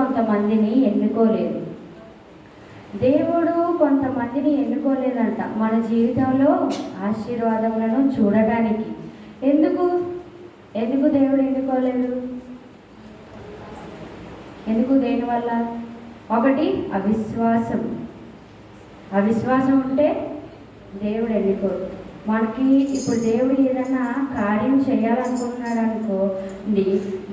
కొంతమందిని ఎన్నుకోలేదు. దేవుడు కొంతమందిని ఎన్నుకోలేదంట మన జీవితంలో ఆశీర్వాదములను చూడటానికి. ఎందుకు ఎందుకు దేవుడు ఎన్నుకోలేదు? ఎందుకు? దేనివల్ల? ఒకటి అవిశ్వాసం. అవిశ్వాసం ఉంటే దేవుడు ఎన్నుకోడు. మనకి ఇప్పుడు దేవుడు ఏదైనా కార్యం చేయాలనుకుంటున్నాడు అనుకోండి,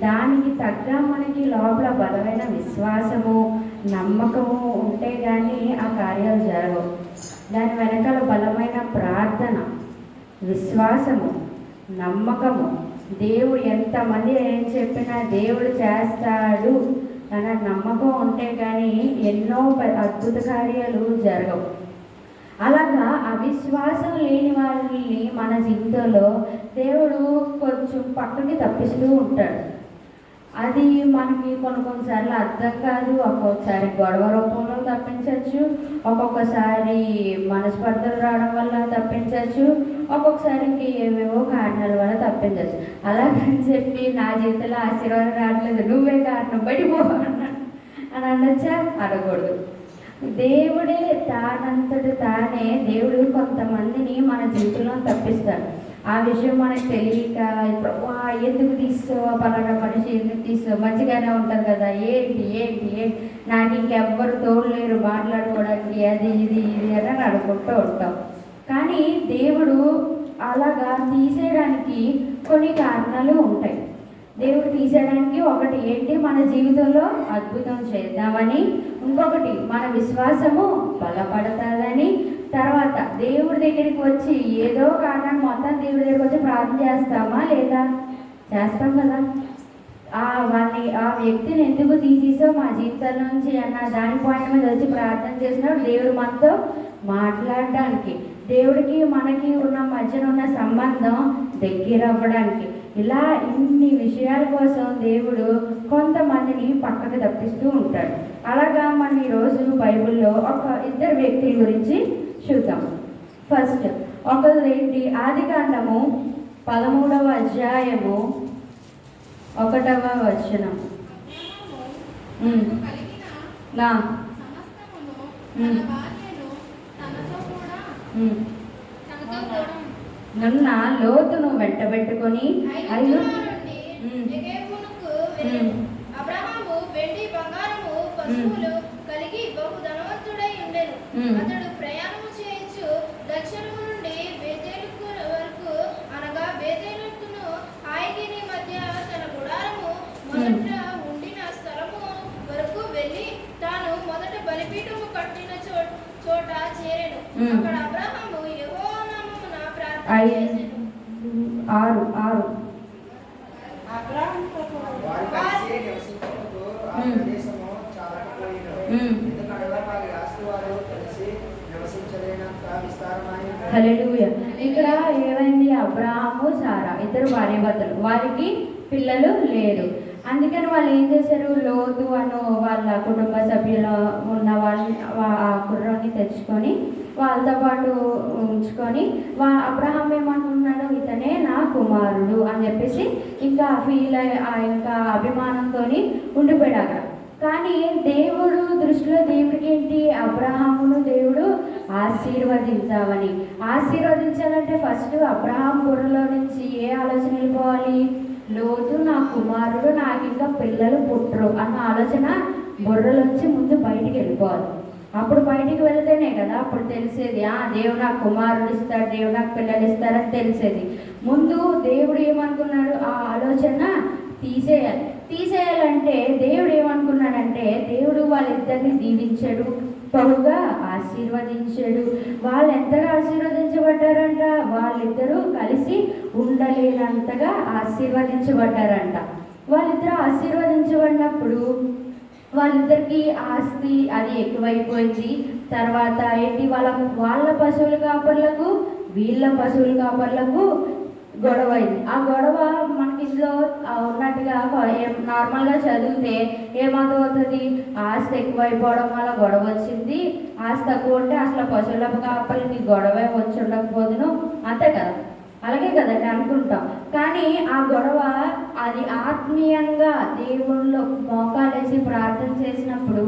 దానికి తగ్గ మనకి లోపల బలమైన విశ్వాసము, నమ్మకము ఉంటే కానీ ఆ కార్యాలు జరగవు. దాని వెనకాల బలమైన ప్రార్థన, విశ్వాసము, నమ్మకము, దేవుడు ఎంతమంది ఏం చెప్పినా దేవుడు చేస్తాడు అన్న నమ్మకం ఉంటే కానీ ఎన్నో అద్భుత కార్యాలు జరగవు. అలాగా అవిశ్వాసం లేని వాళ్ళని మన జీవితంలో దేవుడు కొంచెం పక్కకి తప్పిస్తూ ఉంటాడు. అది మనకి కొన్నిసార్లు అర్థం కాదు. ఒక్కొక్కసారి గొడవ రూపంలో తప్పించవచ్చు, ఒక్కొక్కసారి మనస్పర్ధలు రావడం వల్ల తప్పించవచ్చు, ఒక్కొక్కసారి ఏవేవో కారణాల వల్ల తప్పించవచ్చు. అలాగని చెప్పి నా జీవితంలో ఆశీర్వాదం రావట్లేదు, నువ్వే కారణం, బడిపో అని అనొచ్చా? అనకూడదు. దేవుడే తానంతట తానే దేవుడు కొంతమందిని మన జీవితంలో తప్పిస్తాడు. ఆ విషయం మనకు తెలియక ఎందుకు తీస్తావు, పలానా మనిషి ఎందుకు తీస్తావు, మంచిగానే ఉంటారు కదా, ఏంటి ఏంటి ఏంటి నాకు ఇంకెవ్వరు తోడలేరు మాట్లాడుకోవడానికి, అది ఇది ఇది అని అనుకుంటూ ఉంటాం. కానీ దేవుడు అలాగా తీసేయడానికి కొన్ని కారణాలు ఉంటాయి. దేవుడు తీసేయడానికి ఒకటి ఏంటి, మన జీవితంలో అద్భుతం చేద్దామని, ఇంకొకటి మన విశ్వాసము బలపడతాదని, తర్వాత దేవుడి దగ్గరికి వచ్చి ఏదో కారణం మొత్తం దేవుడి దగ్గరికి వచ్చి ప్రార్థన చేస్తామా లేదా? చేస్తాం కదా. ఆ వ్యక్తిని ఎందుకు తీసేసావు మా జీవితాల నుంచి అన్న దాని పాయింట్ మీద వచ్చి ప్రార్థన చేసినప్పుడు దేవుడు మనతో మాట్లాడడానికి, దేవుడికి మనకి ఉన్న మధ్యన ఉన్న సంబంధం దగ్గర అవ్వడానికి, ఇలా ఇన్ని విషయాల కోసం దేవుడు కొంతమందిని పక్కకు తప్పిస్తూ ఉంటాడు. అలాగా మనం ఈరోజు బైబిల్లో ఒక ఇద్దరు వ్యక్తుల గురించి చూద్దాం. ఫస్ట్ ఒకరు ఏంటి, ఆదికాండము 13వ అధ్యాయము 1వ వచనం. నన్న లోతును వెంటబెట్టుకొని అబ్రహాము వెండి బంగారము పశువులు కలిగి బహు ధనవంతుడై ఉండెను. అతడు ప్రయాణము చేయొచ్చు దక్షిణము నుండి బేతేలుకు వరకు, అనగా బేతేలుకును హాయిగిరి మధ్య తన గుడారము మొదట ఉండిన స్థలము వరకు వెళ్ళి తాను మొదట బలిపీఠము కట్టిన చోట చేరెను. అక్కడ అబ్రహాము యెహోవా నామమున ప్రార్థన చేసెను. 6 హల్లెలూయా. ఇక్కడ ఏమైంది, అబ్రహాము సారా ఇద్దరు భార్యాభర్తలు, వారికి పిల్లలు లేరు. అందుకని వాళ్ళు ఏం చేశారు, లోతు అను వాళ్ళ కుటుంబ సభ్యులు ఉన్న ఆ కుర్రాన్ని తెచ్చుకొని వాళ్ళతో పాటు ఉంచుకొని అబ్రహాం ఏమనుకున్నాడు, ఇతనే నా కుమారుడు అని చెప్పేసి ఇంకా ఫీల్ ఆ యొక్క అభిమానంతో ఉండిపోయాడు అక్కడ. కానీ దేవుడు దృష్టిలో దేవుడికి ఏంటి, అబ్రహామును దేవుడు ఆశీర్వదించాలని. ఆశీర్వదించాలంటే ఫస్ట్ అబ్రహాం బుర్రలో నుంచి ఏ ఆలోచన వెళ్ళిపోవాలి, లోతు నా కుమారుడు, నాకు ఇంకా పిల్లలు పుట్టరు అన్న ఆలోచన బుర్రలోంచి ముందు బయటికి వెళ్ళిపోవాలి. అప్పుడు బయటికి వెళ్తేనే కదా అప్పుడు తెలిసేది, దేవుడు నాకు కుమారుడు ఇస్తాడు, దేవుడు నాకు పిల్లలు ఇస్తారని తెలిసేది. ముందు దేవుడు ఏమనుకున్నాడు, ఆ ఆలోచన తీసేయాలంటే దేవుడు ఏమనుకున్నాడంటే, దేవుడు వాళ్ళిద్దరిని దీవించాడు, బహుగా ఆశీర్వదించాడు. వాళ్ళు ఎంతగా ఆశీర్వదించబడ్డారంట, వాళ్ళిద్దరూ కలిసి ఉండలేనంతగా ఆశీర్వదించబడ్డారంట. వాళ్ళిద్దరూ ఆశీర్వదించబడినప్పుడు వాళ్ళిద్దరికి ఆస్తి అది ఎక్కువైపోయింది. తర్వాత ఏంటి, వాళ్ళ పశువుల కాపర్లకు వీళ్ళ పశువుల కాపర్లకు గొడవ అయింది. ఆ గొడవ మనకి ఇందులో ఉన్నట్టుగా నార్మల్గా చదివితే ఏమవుతుంది, ఆస్తి ఎక్కువైపోవడం వల్ల గొడవ వచ్చింది, ఆస్తి తక్కువ ఉంటే అసలు పశువుల కాపర్లకి గొడవ వచ్చి ఉండకపోదును, అంతే కదా. అలాగే కదండి అనుకుంటాం. కానీ ఆ గొడవ అది ఆత్మీయంగా దేవుళ్ళు మోకాలేసి ప్రార్థన చేసినప్పుడు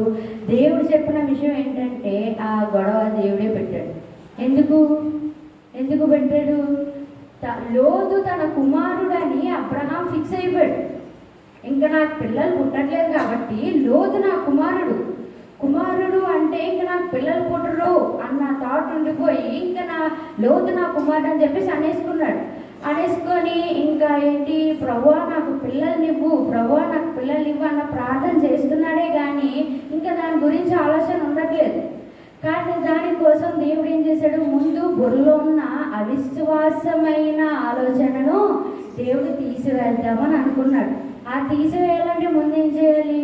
దేవుడు చెప్పిన విషయం ఏంటంటే ఆ గొడవ దేవుడే పెట్టాడు. ఎందుకు పెట్టాడు? లోతు తన కుమారుడని అబ్రహాం ఫిక్స్ అయిపోయాడు. ఇంకా నాకు పిల్లలు పుట్టట్లేదు కాబట్టి లోతు నా కుమారుడు అంటే ఇంకా నాకు పిల్లలు పుట్టరు అన్న థాట్ ఉండిపోయి ఇంకా లోతు నా కుమారుడు అని చెప్పేసి అనేసుకొని ఇంకా ఏంటి, ప్రభువా నాకు పిల్లల్నివ్వు అన్న ప్రార్థన చేస్తున్నాడే కానీ ఇంకా దాని గురించి ఆలోచన ఉండట్లేదు. కానీ దానికోసం దేవుడు ఏం చేశాడు? ముందు బుర్రలో ఉన్న అవిశ్వాసమైన ఆలోచనను దేవుడు తీసివేద్దామని అనుకున్నాడు. ఆ తీసివేయాలంటే ముందు ఏం చేయాలి?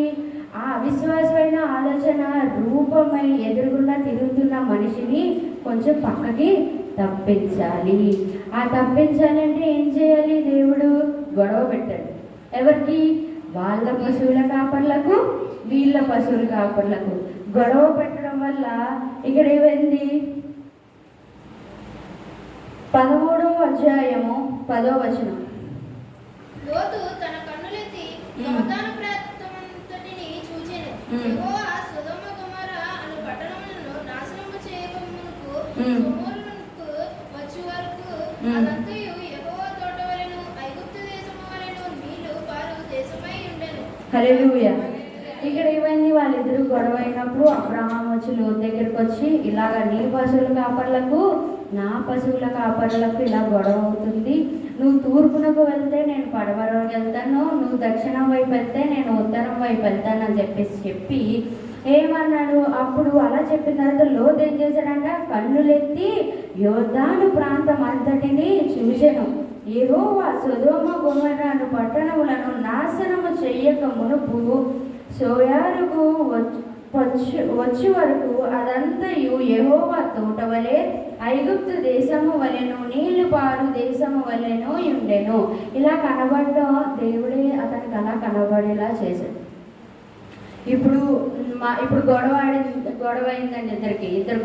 ఆ అవిశ్వాసమైన ఆలోచన రూపమై ఎదురుగుండా తిరుగుతున్న మనిషిని కొంచెం పక్కకి తప్పించాలి. ఆ తప్పించాలంటే ఏం చేయాలి? దేవుడు గొడవ పెట్టాడు. ఎవరికి? వాళ్ళ పశువుల కాపర్లకు వీళ్ళ పశువుల కాపర్లకు గొడవ పెట్టడం వల్ల ఇక్కడ ఏమైంది? 13వ అధ్యాయము 10వ వచనం. లోతు తన కన్నులెత్తి సొదొమ ప్రాంతమంతటిని చూచెను. యెహోవా సొదొమ గొమొర్రా అను పట్టణములను నాశనము చేయకమునుపు గొమొర్రాకు వచ్చు వరకు అదంతయు యెహోవా తోట వలెను ఐగుప్తు దేశము వలెను నీళ్లు పారు దేశమై ఉండెను. హల్లెలూయా. ఇక్కడ ఏమైంది? వాళ్ళిద్దరూ గొడవ అయినప్పుడు అబ్రహాం వచ్చి లోతు దగ్గరికి వచ్చి ఇలాగ నీ పశువుల కాపర్లకు నా పశువుల కాపర్లకు ఇలా గొడవ అవుతుంది. నువ్వు తూర్పునకు వెళ్తే నేను పడమరకు వెళ్తాను, నువ్వు దక్షిణం వైపు వెళ్తే నేను ఉత్తరం వైపు వెళ్తాను అని చెప్పి ఏమన్నాడు? అప్పుడు అలా చెప్పిన తర్వాత లోతు ఏం చేశాడంట? కన్నులెత్తి యోర్దాను ప్రాంతం అంతటిని చూసెను. యెహోవా సొదొమ గొమొర్రా అను పట్టణములను నాశనము చెయ్యక మునుపు సోయారుకు వచ్చు వరకు అదంతయు యెహోవా తోట వలె ఐగుప్తు దేశము వలెను నీళ్లు పారు దేశము వలెను ఉండెను. ఇలా కనబడడం దేవుడే అతనికి అలా కనబడేలా చేశాడు. ఇప్పుడు గొడవ అయిందండి. ఇద్దరు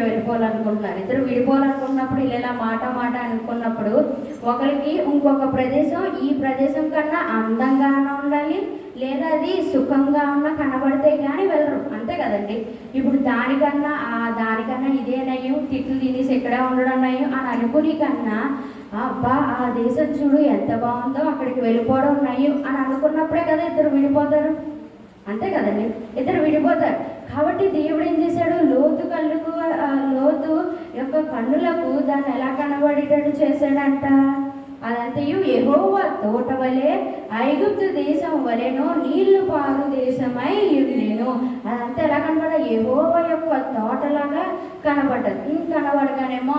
వెళ్ళిపోవాలనుకుంటున్నారు. ఇద్దరు విడిపోవాలనుకున్నప్పుడు ఇలా మాట అనుకున్నప్పుడు ఒకరికి ఇంకొక ప్రదేశం ఈ ప్రదేశం కన్నా అందంగానే ఉండాలి, లేదా అది సుఖంగా కనబడితే కానీ వెళ్ళరు. అంతే కదండి. ఇప్పుడు దానికన్నా ఇదే నయ్యం, తిట్లు తినేసి ఎక్కడ ఉండడం నయ్యం అని అనుకుని కన్నా అబ్బా ఆ దేశం చూడు ఎంత బాగుందో అక్కడికి వెళ్ళిపోవడం నయ్యం అని అనుకున్నప్పుడే కదా ఇద్దరు విడిపోతారు. అంతే కదండి, ఇద్దరు విడిపోతారు. కాబట్టి దేవుడు ఏం చేశాడు? లోతు యొక్క కన్నులకు దాన్ని ఎలా కనబడేటట్టు చేశాడంట? అదంతయు యెహోవా తోట వలె ఐగుప్తు దేశం వలెను నీళ్లు పారు దేశమై ఉండెను. అదంతా ఎలా కనబడ? యెహోవా యొక్క తోటలాగా కనబడ్డది. కనబడగానేమో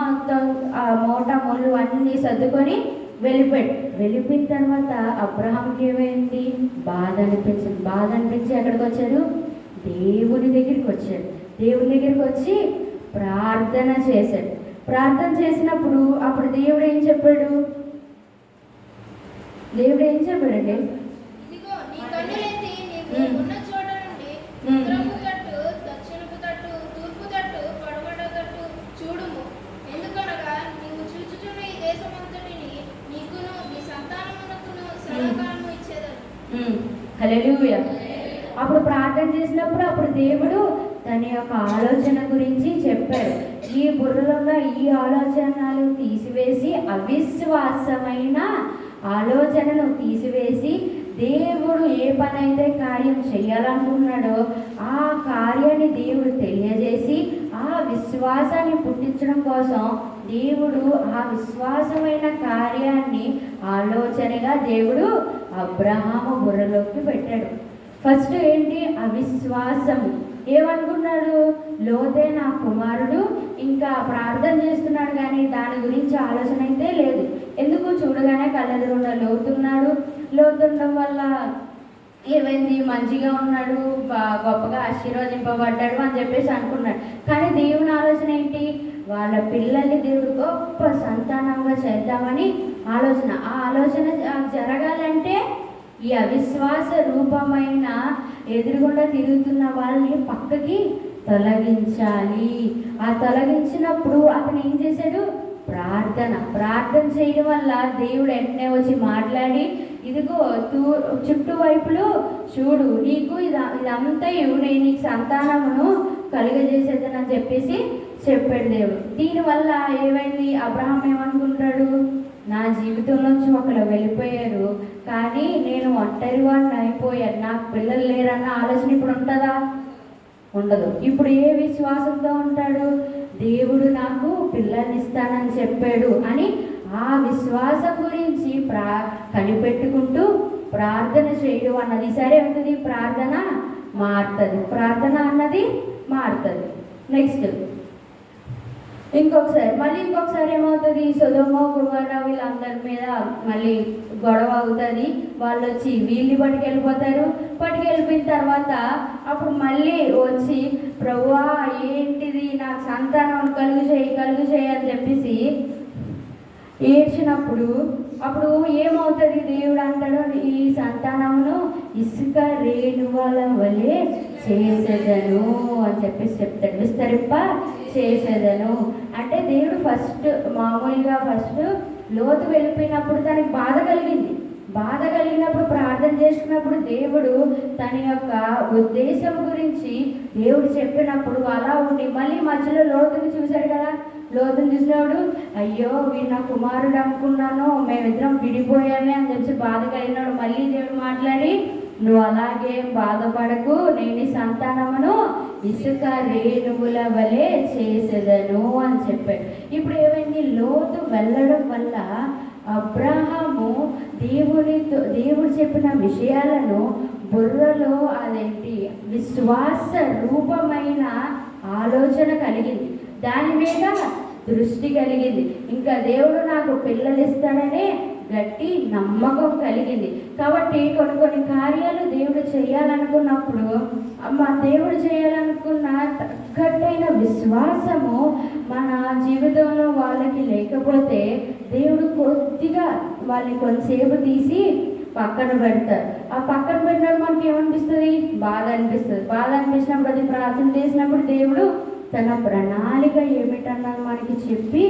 ఆ మూట ముళ్ళు అన్నీ సర్దుకొని వెళ్ళిపోయిన తర్వాత అబ్రహాంకి ఏమైంది? బాధ అనిపించి ఎక్కడికి వచ్చాడు? దేవుని దగ్గరికి వచ్చి ప్రార్థన చేశాడు. ప్రార్థన చేసినప్పుడు అప్పుడు దేవుడు ఏం చెప్పాడండి? ఇదిగో నీ కన్నులెత్తి నీవు ఉన్న చోట నుండి ఉత్తరపు తట్టు, దక్షిణపు తట్టు, తూర్పు తట్టు, పడమట తట్టు చూడుము. ఎందుకనగా నీవు చూచుచున్న ఈ దేశమంతటిని నీకును నీ సంతానమునకును సదాకాలము ఇచ్చేదను. హల్లెలూయా. అప్పుడు ప్రార్థన చేసినప్పుడు అప్పుడు దేవుడు తన యొక్క ఆలోచన గురించి చెప్పాడు. ఈ బుర్రలో ఈ ఆలోచనలు తీసివేసి అవిశ్వాసమైన ఆలోచనను తీసివేసి దేవుడు ఏ పని అయితే కార్యం చేయాలనుకున్నాడో ఆ కార్యాన్ని దేవుడు తెలియజేసి ఆ విశ్వాసాన్ని పుట్టించడం కోసం దేవుడు ఆ విశ్వాసమైన కార్యాన్ని ఆలోచనగా దేవుడు అబ్రహాము బుర్రలోకి పెట్టాడు. ఫస్ట్ ఏంటి? అవిశ్వాసము. ఏమనుకున్నాడు? లోతే నా కుమారుడు, ఇంకా ప్రార్థన చేస్తున్నాడు కానీ దాని గురించి ఆలోచన అయితే లేదు. ఎందుకు? చూడగానే కళ్ళెదురున్న లోతుండడం వల్ల ఏమైంది? మంచిగా ఉన్నాడు, గొప్పగా ఆశీర్వదింపబడ్డాడు అని చెప్పేసి అనుకున్నాడు. కానీ దేవుని ఆలోచన ఏంటి? వాళ్ళ పిల్లల్ని దేవుడు గొప్ప సంతానంగా చేద్దామని ఆలోచన. ఆ ఆలోచన జరగాలంటే ఈ అవిశ్వాస రూపమైన ఎదురుగుండా తిరుగుతున్న వాళ్ళని పక్కకి తొలగించాలి. ఆ తొలగించినప్పుడు అతను ఏం చేశాడు? ప్రార్థన చేయడం వల్ల దేవుడు వెంటనే వచ్చి మాట్లాడి, ఇదిగో చుట్టూ వైపులు చూడు, నీకు ఇదంతయు నేను నీకు సంతానమును కలుగజేసేదనని చెప్పేసి చెప్పాడు దేవుడు. దీనివల్ల ఏమైంది, అబ్రహాం ఏమనుకుంటాడు, నా జీవితంలోంచి ఒకరు వెళ్ళిపోయారు, కానీ నేను ఒంటరి వాడిని అయిపోయాను, నాకు పిల్లలు లేరన్న ఆలోచన ఇప్పుడు ఉంటుందా? ఉండదు. ఇప్పుడు ఏ విశ్వాసంతో ఉంటాడు, దేవుడు నాకు పిల్లల్ని ఇస్తానని చెప్పాడు అని ఆ విశ్వాసం గురించి కనిపెట్టుకుంటూ ప్రార్థన చేయడం అన్నది సరే ఉంటుంది. ప్రార్థన అన్నది మారుతుంది. నెక్స్ట్ ఇంకొకసారి ఏమవుతుంది, సొదొమ గొమొర్రా వీళ్ళందరి మీద మళ్ళీ గొడవ అవుతుంది. వాళ్ళు వచ్చి వీళ్ళని పట్టుకెళ్ళిపోయిన తర్వాత అప్పుడు మళ్ళీ వచ్చి, ప్రభువా ఏంటిది, నాకు సంతానం కలుగు చేయి అని చెప్పేసి ఏడ్చినప్పుడు అప్పుడు ఏమవుతుంది, దేవుడు అంటాడు, ఈ సంతానమును ఇసుక రేణువుల వలె చేసేదను అని చెప్పేసి చెప్తాడు. విస్తరింప చేసేదను అంటే దేవుడు ఫస్ట్ లోతు వెళ్ళిపోయినప్పుడు తనకి బాధ కలిగినప్పుడు ప్రార్థన చేసుకున్నప్పుడు దేవుడు తన యొక్క ఉద్దేశం గురించి దేవుడు చెప్పినప్పుడు అలా ఉండి మళ్ళీ మధ్యలో లోతుని చూశాడు కదా. లోతుని చూసినప్పుడు అయ్యో వీడు నా కుమారుడు అనుకున్నాను, మేమిద్దరం విడిపోయామే అని చెప్పి బాధ కలిగినాడు. మళ్ళీ దేవుడు మాట్లాడి, నువ్వు అలాగే బాధపడకు, నేను సంతానమును ఇసుక రేణువుల వలె చేసేదను అని చెప్పాడు. ఇప్పుడు ఏమైంది, లోతు వెళ్ళడం వల్ల అబ్రహాము దేవుడు చెప్పిన విషయాలను బుర్రలో విశ్వాస రూపమైన ఆలోచన కలిగింది, దాని మీద దృష్టి కలిగింది. ఇంకా దేవుడు నాకు పిల్లలు ఇస్తాడనే గట్టి నమ్మకం కలిగింది. కాబట్టి కొన్ని కార్యాలు దేవుడు చేయాలనుకున్నప్పుడు దేవుడు చేయాలనుకున్న తగ్గట్టైన విశ్వాసము మన జీవితంలో వాళ్ళకి లేకపోతే దేవుడు కొద్దిగా వాళ్ళని కొంతసేపు తీసి పక్కన పెడతారు. ఆ పక్కన పెట్టినప్పుడు మనకి ఏమనిపిస్తుంది, బాధ అనిపించినప్పుడు అది ప్రార్థన చేసినప్పుడు దేవుడు తన ప్రణాళిక ఏమిటన్నది మనకి చెప్పి,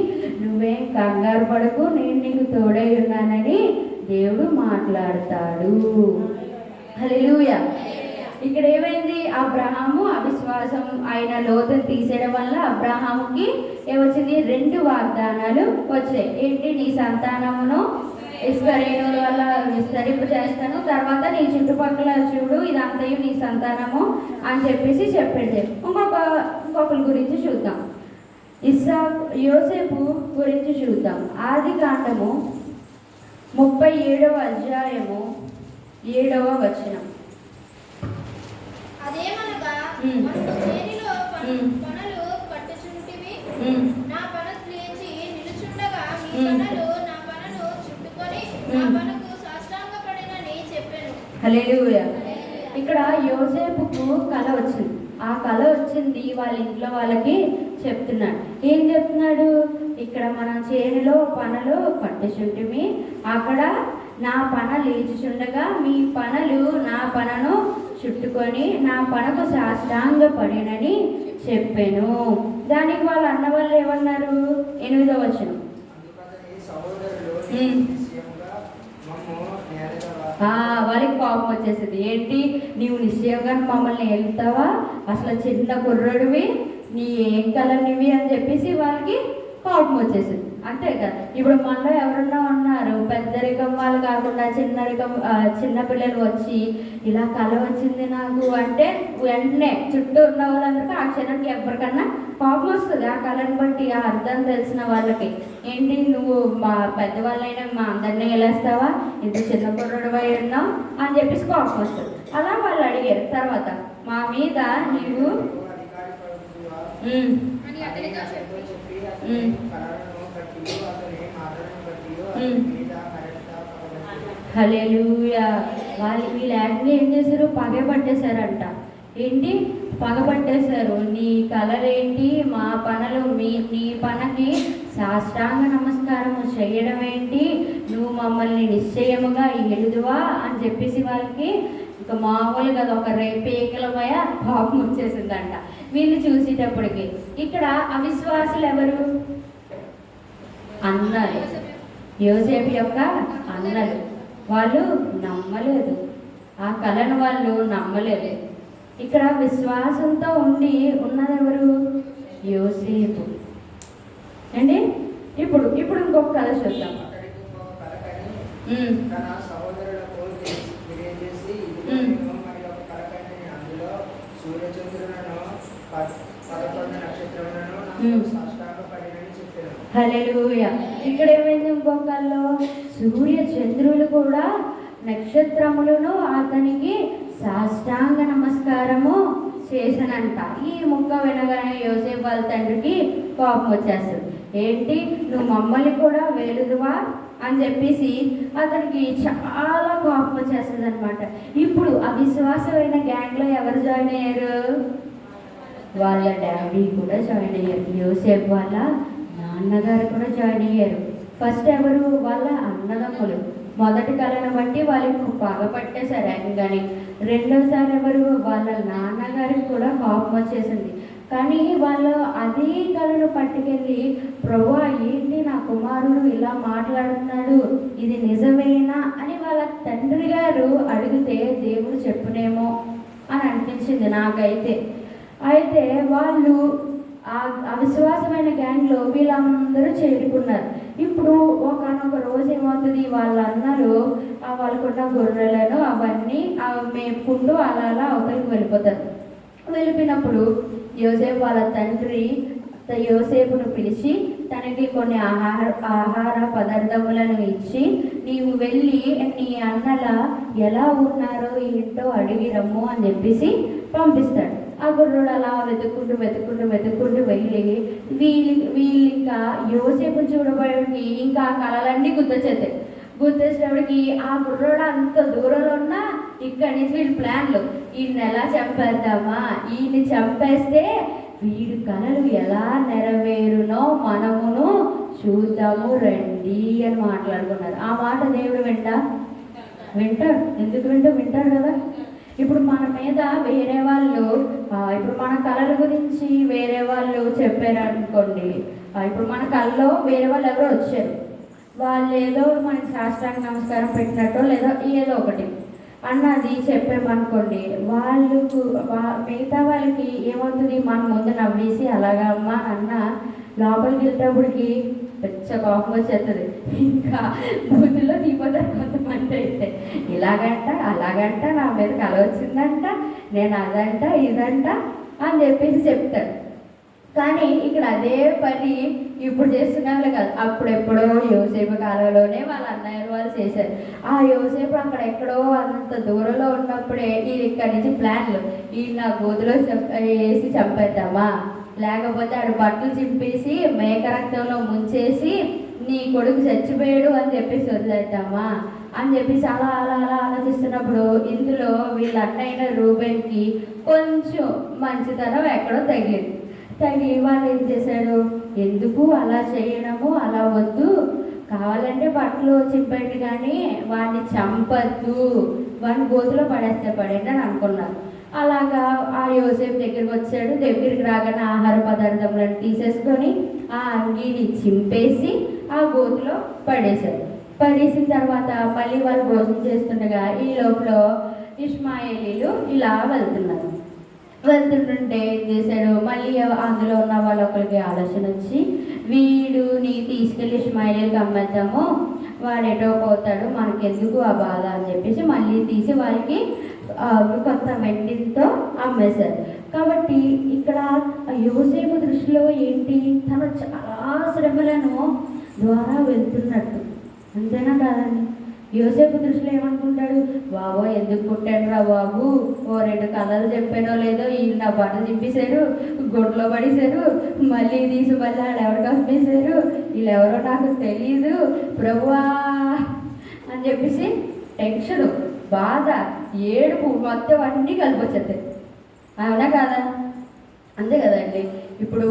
నువ్వేం కంగారు పడకు, నేను నీకు తోడై ఉన్నానని దేవుడు మాట్లాడతాడు. హల్లెలూయా. ఇక్కడ ఏమైంది, అబ్రహాము అవిశ్వాసం ఆయన లోతుని తీసేయడం వల్ల అబ్రహాముకి ఏమొచ్చింది, 2 వాగ్దానాలు వచ్చాయి. ఏంటి, నీ సంతానమును ఇసుక రేణువుల వల్ల విస్తరింపు చేస్తాను, తర్వాత నీ చుట్టుపక్కల చూడు ఇదంతయు నీ సంతానము అని చెప్పేసి చెప్పాడు. ఇంకొకరి గురించి చూద్దాం, యోసేపు గురించి చూద్దాం. ఆదికాండము 37వ అధ్యాయము 7వ వచనం. అదేమనగా మనము చేనిలో పనలు పట్టుచుంటిమి, నా పన లేచి నిలుచుండగా మీ పనలు నా పనను చుట్టుకొని నా పనకు సాష్టాంగపడినని చెప్పాను. హల్లెలూయా. ఇక్కడ యోసేపుకు కల వచ్చింది. ఆ కల వచ్చింది వాళ్ళ ఇంట్లో వాళ్ళకి చెప్తున్నాడు. ఏం చెప్తున్నాడు, ఇక్కడ మనం చేనులో పనలు పట్టుచుంటిమి, అక్కడ నా పన లేచుచుండగా మీ పనలు నా పనను చుట్టుకొని నా పనకు సాష్టాంగపడినని చెప్పాను. దానికి వాళ్ళు అన్న వాళ్ళు ఏమన్నారు, 8వ వచనం. వాళ్ళకి కోపం వచ్చేసింది. ఏంటి, నీవు నిశ్చయంగా మమ్మల్ని వెళ్తావా, అసలు చిన్న కుర్రుడివి, నీ ఏం కలనివి అని చెప్పేసి వాళ్ళకి కోపం వచ్చేసింది. అంతే కదా. ఇప్పుడు మనలో ఎవరన్నా ఉన్నారు, పెద్దరికం వాళ్ళు కాకుండా చిన్న పిల్లలు వచ్చి ఇలా కళ వచ్చింది నాకు అంటే వెంటనే చుట్టూ ఉన్న వాళ్ళందరికీ ఆ క్షణానికి ఎవరికన్నా కోపం వస్తుంది. ఆ కళను బట్టి ఆ అర్థం తెలిసిన వాళ్ళకి, ఏంటి నువ్వు మా పెద్దవాళ్ళైనా మా అందరినీ వెళ్ళేస్తావా, ఇంత చిన్న కుర్రుడివై ఉన్నావు అని చెప్పేసి కోపం వస్తుంది. అలా వాళ్ళు అడిగారు. తర్వాత మా మీద నీవు హల్లెలూయా. వీళ్ళు యాక్చువల్లీ ఏం చేశారు, పగబట్టేశారంట. ఏంటి, పగబట్టేశారు. నీ కలలేంటి, మా పనులు నీ పనకి సాష్టాంగ నమస్కారము చేయడం ఏంటి, నువ్వు మమ్మల్ని నిశ్చయముగా ఎలుదువా అని చెప్పేసి వాళ్ళకి ఇంకా మామూలుగా ఒక రేపేకలమయ కోపం వచ్చేసిందంట వీళ్ళు చూసేటప్పటికి. ఇక్కడ అవిశ్వాసులు ఎవరు, అన్నలు, యోసేపు యొక్క అన్నలు. వాళ్ళు నమ్మలేదు, ఆ కళను వాళ్ళు నమ్మలేదు. ఇక్కడ విశ్వాసంతో ఉన్నదెవరు? యోసేపు అండి. ఇప్పుడు ఇంకొక కళ చూద్దాం. తన సహోదరులకు తెలియజేసి, ఇదిగో మరి ఒక కల కంటిని. అందులో సూర్యచంద్రులను 11 నక్షత్రములను నాకు సాష్టాంగపడినని చెప్పాను. హల్లెలూయా. ఇక్కడ ఏమైంది? ఇంకొక కళలో సూర్య చంద్రులు కూడా నక్షత్రములను అతనికి సాష్టాంగ నమస్కారము చేశానంట. ఈ ముక్క వినగానే యోసేపు వాళ్ళ తండ్రికి కోపం వచ్చేస్తుంది. ఏంటి, నువ్వు మమ్మల్ని కూడా వేలుదువా అని చెప్పేసి అతనికి చాలా కోపం వచ్చేస్తుంది అనమాట. ఇప్పుడు అవిశ్వాసమైన గ్యాంగ్లో ఎవరు జాయిన్ అయ్యారు? వాళ్ళ డాడీ కూడా జాయిన్ అయ్యారు. యోసేపు వాళ్ళ నాన్నగారు కూడా జాయిన్ అయ్యారు. ఫస్ట్ ఎవరు? వాళ్ళ అన్నదమ్ములు. మొదటి కళను బట్టి వాళ్ళకి బాగా పట్టేశారు ఏకంగాని. రెండోసారి ఎవరు? వాళ్ళ నాన్నగారికి కూడా కోపం వచ్చేసింది. కానీ వాళ్ళు అదే కళను పట్టుకెళ్ళి, ప్రభువా ఏంటి నా కుమారుడు ఇలా మాట్లాడుతున్నాడు, ఇది నిజమేనా అని వాళ్ళ తండ్రి గారు అడిగితే దేవుడు చెప్పునేమో అని అనిపించింది నాకైతే. అయితే వాళ్ళు అవిశ్వాసమైన గ్యాంగ్లో వీళ్ళందరూ చేరుకున్నారు. ఇప్పుడు ఒకనొక రోజు ఏమవుతుంది, వాళ్ళ అన్నలు వాళ్ళకున్న గొర్రెలను అవన్నీ మేపుకుంటూ అలా అవతలికి వెళ్ళిపోతారు. వెళ్ళిపోయినప్పుడు యోసేపు వాళ్ళ తండ్రి యోసేపును పిలిచి తనకి కొన్ని ఆహార పదార్థములను ఇచ్చి, నీవు వెళ్ళి నీ అన్నల ఎలా ఉన్నారో ఏంటో అడిగి రమ్ము అని చెప్పేసి పంపిస్తాడు. ఆ గుర్రుడు అలా వెతుక్కుంటూ వెళ్ళి వీళ్ళు ఇంకా యోసేపు చూడబడి ఇంకా ఆ కళలన్నీ గుర్తొచ్చేటప్పటికి ఆ గుర్రోడు అంత దూరంలో ఉన్నా ఇక్కడి నుంచి వీళ్ళ ప్లాన్లు, ఈయన్ని ఎలా చంపేద్దామా, ఈయన్ని చంపేస్తే వీడి కళలు ఎలా నెరవేరునో మనమును చూద్దాము రండి అని మాట్లాడుకున్నారు. ఆ మాట దేవుడు వింటాడు. ఎందుకు వింటాడు కదా. ఇప్పుడు మన మీద వేరే వాళ్ళు ఇప్పుడు మన కళల గురించి వేరే వాళ్ళు చెప్పారు అనుకోండి. ఇప్పుడు మన కళలో వేరే వాళ్ళు ఎవరో వచ్చారు, వాళ్ళు ఏదో మనకి సాష్టాంగ నమస్కారం పెట్టినట్టు లేదా ఏదో ఒకటి అన్నది చెప్పామనుకోండి, మిగతా వాళ్ళకి ఏమవుతుంది, మన ముందు నవ్వేసి అలాగా అమ్మా అన్న లోపలికి వెళ్ళేటప్పటికి పెద్ద కోపం వచ్చేస్తుంది. ఇంకా బుద్ధిలో దిగిపోతారు కొంతమంది. అయితే అలాగంట నా మీద కల వచ్చిందంట, నేను అదంట ఇదంట అని చెప్పేసి చెప్తారు. కానీ ఇక్కడ అదే పని ఇప్పుడు చేస్తున్నారు కాదు, అప్పుడెప్పుడో యోసేపు కాలంలోనే వాళ్ళ అన్నయ్య వాళ్ళు చేశారు. ఆ యోసేపు అక్కడ ఎక్కడో అంత దూరంలో ఉన్నప్పుడే ఈ ఇక్కడి నుంచి ప్లాన్లు, ఈ నా గోతులో వేసి చంపేద్దామా, లేకపోతే ఆడు బట్టలు చింపేసి మేక రక్తంలో ముంచేసి నీ కొడుకు చచ్చిపోయాడు అని చెప్పేసి వదిలేద్దామా అని చెప్పేసి అలా ఆలోచిస్తున్నప్పుడు ఇందులో వీళ్ళ అన్నయ్య రూబెన్కి కొంచెం మంచితనం ఎక్కడో తగిలి వాళ్ళు ఏం చేశాడు, ఎందుకు అలా చేయడము, అలా వద్దు, కావాలంటే బట్టలు చింపండి కానీ వాడిని చంపద్దు, వాడిని గోతులో పడేయండి అని అనుకున్నారు. అలాగా ఆ యోసేపు దగ్గరికి వచ్చాడు. దగ్గరికి రాగానే ఆహార పదార్థములను తీసేసుకొని ఆ అంగీని చింపేసి ఆ గోతులో పడేసిన తర్వాత మళ్ళీ వాళ్ళు భోజనం చేస్తుండగా ఈ లోపల ఇష్మాయేలీలు ఇలా వెళ్తుంటే ఏం చేశాడు, మళ్ళీ అందులో ఉన్న వాళ్ళ ఒకరికి ఆలోచన వచ్చి, వీడుని తీసుకెళ్ళి ఇష్మాయేలీకి అమ్మేద్దాము, వాడెటో పోతాడు, మనకెందుకు ఆ బాధ అని చెప్పేసి మళ్ళీ తీసి వాళ్ళకి కొంత వెండితో అమ్మేశారు. కాబట్టి ఇక్కడ యోసేపు దృష్టిలో ఏంటి, తను చాలా శ్రమలను ద్వారా వెళ్తున్నట్టు, అంతేనా కాదండి? యోసేపు దృష్టిలో ఏమనుకుంటాడు, బాబో ఎందుకు పుట్టాడు రా బాబు, ఓ 2 కథలు చెప్పానో లేదో వీళ్ళు నా బట్టలు చింపేశారు, గొడ్లో పడేశారు, మళ్ళీ తీసి మళ్ళీ వాళ్ళు ఎవరికి అమ్మేశారు, వీళ్ళు ఎవరో నాకు తెలియదు ప్రభువా అని చెప్పేసి టెన్షన్, బాధ, ఏడుపు మొత్తం అన్నీ కలిపి వచ్చేస్తాయి. అవునా కాదా? అంతే కదండి. ఇప్పుడు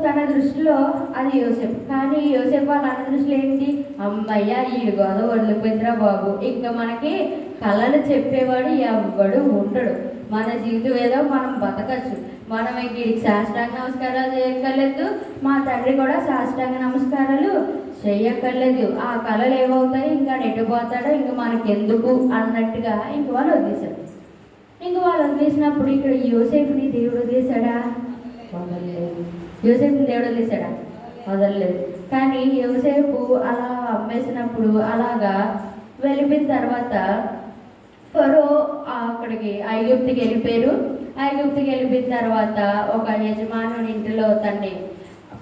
తన దృష్టిలో అది యోసేపు, కానీ యోసేపు వాళ్ళ అన్న దృష్టిలో ఏంటి, అమ్మయ్య ఈడు గోద వదిలిపోయిందిరా బాబు, ఇంకా మనకి కళలు చెప్పేవాడు ఎవ్వడు ఉండడు, మన జీవితం ఏదో మనం బతకచ్చు. మనం వీడికి సాష్టాంగ నమస్కారాలు చేయక్కర్లేదు, మా తండ్రి కూడా సాష్టాంగ నమస్కారాలు చేయక్కర్లేదు. ఆ కళలు ఏమవుతాయి, ఇంకా నెట్టిపోతాడో ఇంక మనకెందుకు అన్నట్టుగా ఇంక వాళ్ళు వదిలేశాడు. ఇంక వాళ్ళు వదిలేసినప్పుడు ఇక్కడ యోసేపుని దేవుడు వదిలేశాడా? వదలలేదు. యోసేపుని దేవుడు వదిలేశాడా? వదలలేదు. కానీ యోసేపు అలా అమ్మేసినప్పుడు అలాగా వెళ్ళిపోయిన తర్వాత ఫరో అక్కడికి ఐగుప్తుకి వెళ్ళిపోయారు. ఐగుప్తుకి వెళ్ళిపోయిన తర్వాత ఒక యజమానుని ఇంటిలో తన్ని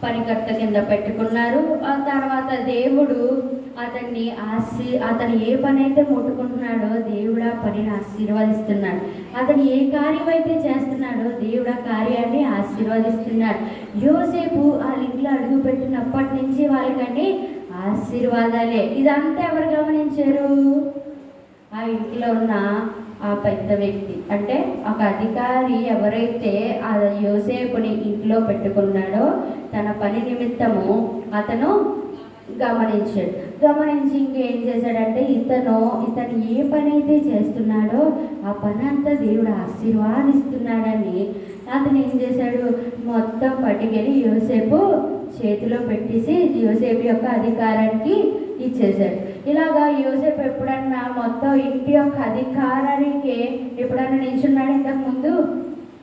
పనికర్త కింద పెట్టుకున్నారు. ఆ తర్వాత దేవుడు అతను ఏ పని అయితే ముట్టుకుంటున్నాడో దేవుడు ఆ పనిని ఆశీర్వదిస్తున్నాడు. అతను ఏ కార్యం అయితే చేస్తున్నాడో దేవుడు ఆ కార్యాన్ని ఆశీర్వదిస్తున్నాడు. యోసేపు వాళ్ళ ఇంట్లో అడుగు పెట్టినప్పటి నుంచి వాళ్ళకన్నీ ఆశీర్వాదాలే. ఇదంతా ఎవరు గమనించారు? ఆ ఇంట్లో ఉన్న ఆ పెద్ద వ్యక్తి, అంటే ఒక అధికారి ఎవరైతే ఆ యోసేపుని ఇంట్లో పెట్టుకున్నాడో తన పని నిమిత్తము అతను గమనించాడు. గమనించి ఇంకేం చేశాడంటే ఇతను ఏ పని అయితే చేస్తున్నాడో ఆ పని అంతా దేవుడు ఆశీర్వాదిస్తున్నాడని అతను ఏం చేశాడు, మొత్తం పట్టుకెళ్ళి యోసేపు చేతిలో పెట్టేసి యోసేపు యొక్క అధికారానికి ఇచ్చేశాడు. ఇలాగా యోసేపు ఎప్పుడన్నా మొత్తం ఇంటి యొక్క అధికారానికి ఎప్పుడన్నా నిల్చున్నాడు? ఇంతకుముందు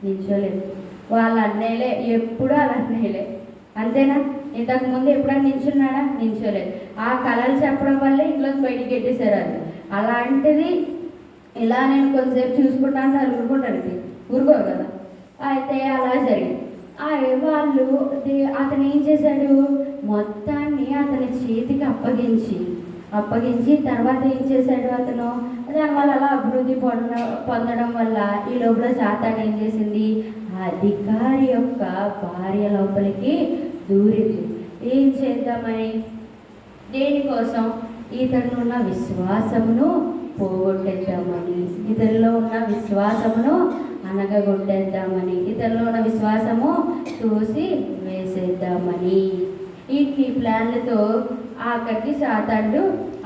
నిల్చోలేదు. వాళ్ళ అన్నయ్యలే, ఎప్పుడు వాళ్ళ అన్నయ్యలే, అంతేనా? ఇంతకుముందు ఎప్పుడన్నా నిల్చున్నాడా? నిల్చోలేదు. ఆ కళలు చెప్పడం వల్లే ఇంట్లోకి బయటికి పెట్టేశారు. అది అలాంటిది ఇలా నేను కొంతసేపు చూసుకుంటాను అని ఊరుకుంటారు, ఊరుకోరు కదా. అయితే అలా జరిగింది. వాళ్ళు అతను ఏం చేశాడు, మొత్తాన్ని అతని చేతికి అప్పగించి తర్వాత ఏం చేశాడు, అతను దానివల్ల అలా అభివృద్ధి పొందడం వల్ల ఈ లోపల సాతాను ఏం చేసింది, ఆ అధికారి యొక్క భార్య లోపలికి దూరింది. ఏం చేద్దామని, దేనికోసం? ఇతరులో ఉన్న విశ్వాసమును పోగొట్టేద్దామని, ఇతరులో ఉన్న విశ్వాసమును అనగగొట్టేద్దామని, ఇతరులో ఉన్న విశ్వాసము తోసి వేసేద్దామని ఈ ప్లాన్లతో ఆఖరికి సాతానుడు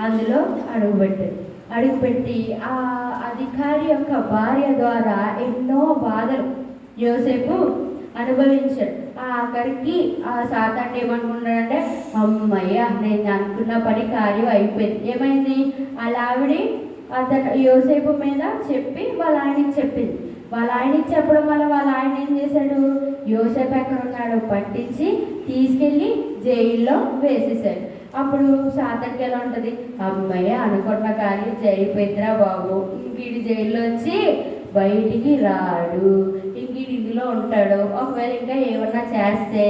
అందులో అడుగుపెట్టి ఆ అధికారి యొక్క భార్య ద్వారా ఎన్నో బాధలు యోసేపు అనుభవించాడు. ఆఖరికి ఆ సాతానుడు ఏమనుకున్నాడంటే, అమ్మయ్య నేను అనుకున్న పని కార్యం అయిపోయింది. ఏమైంది, అలా అతను యోసేపు మీద చెప్పి వాళ్ళ ఆయనకి చెప్పింది. వాళ్ళ ఆయనకి చెప్పడం వల్ల వాళ్ళ ఆయన ఏం చేశాడు, యోసేపు ఎక్కడ ఉన్నాడో పట్టించి తీసుకెళ్ళి జైల్లో వేసేసాడు. అప్పుడు సాతానుకి ఎలా ఉంటుంది, అమ్మాయి అనుకున్న కార్యం జరిగిపోయిందిరా బాబు, వీడి జైల్లో వచ్చి బయటికి రాడు, వీడి ఇందులో ఉంటాడు, ఒకవేళ ఇంకా ఏమన్నా చేస్తే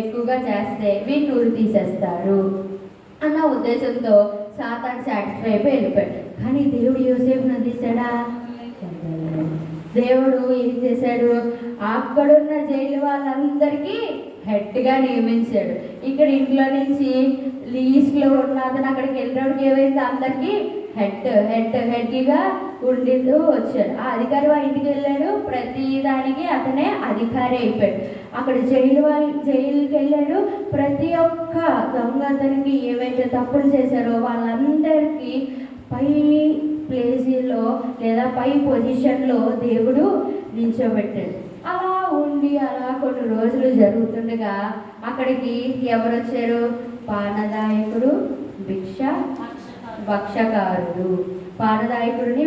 ఎక్కువగా చేస్తే వీడిని ఊరు తీసేస్తారు అన్న ఉద్దేశంతో సాతాను సాటిస్ఫై అయిపోయి వెళ్ళిపోయాడు. కానీ దేవుడు యోసేపుని వదిలేశాడా? దేవుడు ఏం చేశాడు, అక్కడున్న జైలు వాళ్ళందరికీ హెడ్గా నియమించాడు. ఇక్కడ ఇంట్లో నుంచి లీస్ట్లో ఉన్న అతను అక్కడికి వెళ్ళినప్పుడు ఏమైంది, అందరికీ హెడ్గా ఉండిస్తూ వచ్చాడు. ఆ అధికారి వాళ్ళ ఇంటికి వెళ్ళాడు, ప్రతి దానికి అతనే అధికారి అయిపోయాడు. అక్కడ జైలుకి వెళ్ళాడు, ప్రతి ఒక్క దొంగతనికి ఏవైతే తప్పులు చేశారో వాళ్ళందరికీ పై ప్లేసీలో లేదా పై పొజిషన్లో దేవుడు నిల్చోబెట్టాడు. అలా ఉండి అలా కొన్ని రోజులు జరుగుతుండగా అక్కడికి ఎవరు వచ్చారు, పానదాయకుడు భక్షకారుడు, పానదాయకుడిని